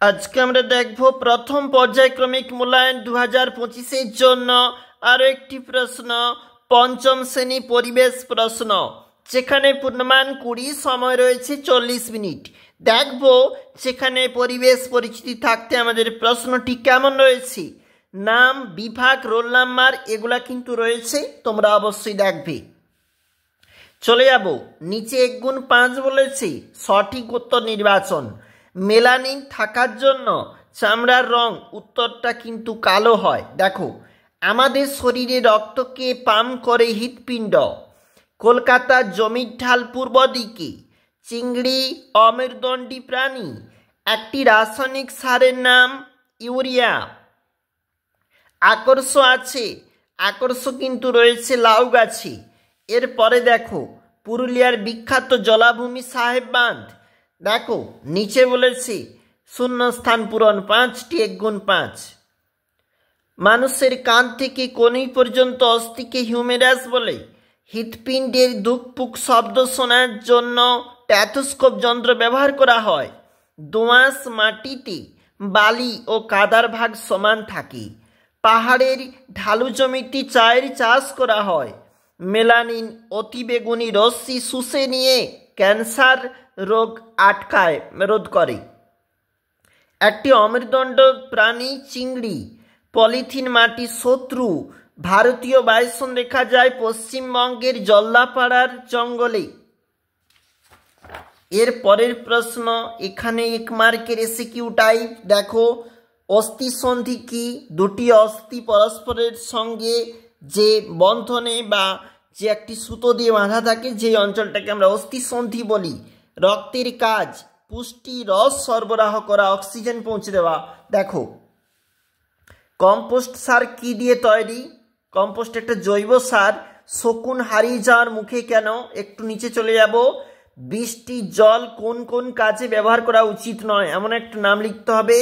আজকে আমরা দেখব প্রথম পর্যায়ক্রমিক মূল্যায়ন 2025-এর জন্য আরও একটি প্রশ্ন, পঞ্চম শ্রেণী পরিবেশ প্রশ্ন, যেখানে পূর্ণমান 20, সময় রয়েছে 40 মিনিট। দেখব সেখানে পরিবেশ পরিচিতি থাকতে আমাদের প্রশ্নটি কেমন রয়েছে। নাম, বিভাগ, রোল নাম্বার এগুলা কিন্তু রয়েছে, তোমরা অবশ্যই দেখবে। চলে যাব নিচে 1 গুণ 5 বলেছে, সঠিক উত্তর নির্বাচন। মেলানিন থাকার জন্য চামড়ার রং, উত্তরটা কিন্তু কালো হয়। দেখো, আমাদের শরীরে রক্তকে পাম্প করে হৃৎপিণ্ড। কলকাতার জমির ঢাল পূর্ব দিকে। চিংড়ি অমেরুদণ্ডী প্রাণী। একটি রাসায়নিক সারের নাম ইউরিয়া। আকর্ষ আছে, আকর্ষ কিন্তু রয়েছে লাউ গাছে। এরপরে দেখো, পুরুলিয়ার বিখ্যাত জলাভূমি সাহেব বাঁধ। দেখো নিচে বলেছে শূন্যস্থান পূরণ 5টি, 1 গুণ 5। মানুষের কান থেকে কনুই পর্যন্ত অস্থিকে হিউমেরাস বলে। হৃৎপিণ্ডের দুকপুক শব্দ শোনার জন্য স্টেথোস্কোপ যন্ত্র ব্যবহার করা হয়। দোআঁশ মাটিতে বালি ও কাদার ভাগ সমান থাকে। পাহাড়ের ঢালু জমিতে চায়ের চাষ করা হয়। মেলানিন অতিবেগুনি রশ্মি শুষে নিয়ে ক্যান্সার রোগ রোধ করে। একটি অমেরুদণ্ড প্রাণী চিংড়ি। পলিথিন মাটির শত্রু। ভারতীয় বাইসন দেখা যায় পশ্চিমবঙ্গের জল্লাপাড়ার জঙ্গলে। এর পরের প্রশ্ন, এখানে 1 মার্কের এসিকিউ টাইপ। দেখো, অস্থি সন্ধি কি? দুটি অস্থি পরস্পরের সঙ্গে যে বন্ধনে বা যে একটি সুতো দিয়ে বাঁধা থাকে, যে অঞ্চলটাকে আমরা অস্থি সন্ধি বলি। রক্তের কাজ পুষ্টি, রস সরবরাহ করা, অক্সিজেন পৌঁছে দেওয়া। দেখো, কম্পোস্ট সার কি দিয়ে তৈরি? কম্পোস্ট একটা জৈব সার। শকুন হারিয়ে যাওয়ার মুখে কেন? একটু নিচে চলে যাব। বৃষ্টির জল কোন কোন কাজে ব্যবহার করা উচিত নয়, এমন একটা নাম লিখতে হবে।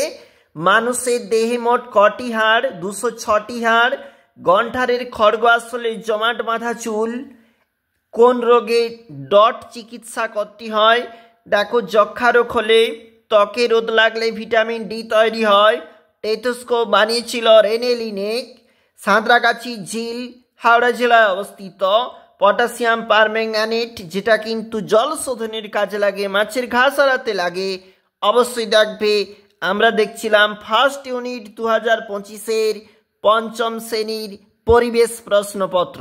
মানুষের দেহে মোট কটি হাড়? 206টি হাড়। গন্ঠারের খড়গ আসলে জমাট বাঁধা চুল। কোন রোগে ডট চিকিৎসা করতে হয়? দেখো, যক্ষা রোগ হলে, ত্বকে রোদ লাগলে ভিটামিন ডি তৈরি হয়। স্টেথোস্কোপ বানিয়েছিল রেনে লিনেক। সাঁতরাগাছি ঝিল হাওড়া জেলায় অবস্থিত। পটাশিয়াম পারম্যাঙ্গানেট, যেটা কিন্তু জল শোধনের কাজে লাগে, মাছের ঘা সারাতে লাগে। অবশ্যই দেখবে। আমরা দেখছিলাম ফার্স্ট ইউনিট 2025-এর পঞ্চম শ্রেণীর পরিবেশ প্রশ্নপত্র।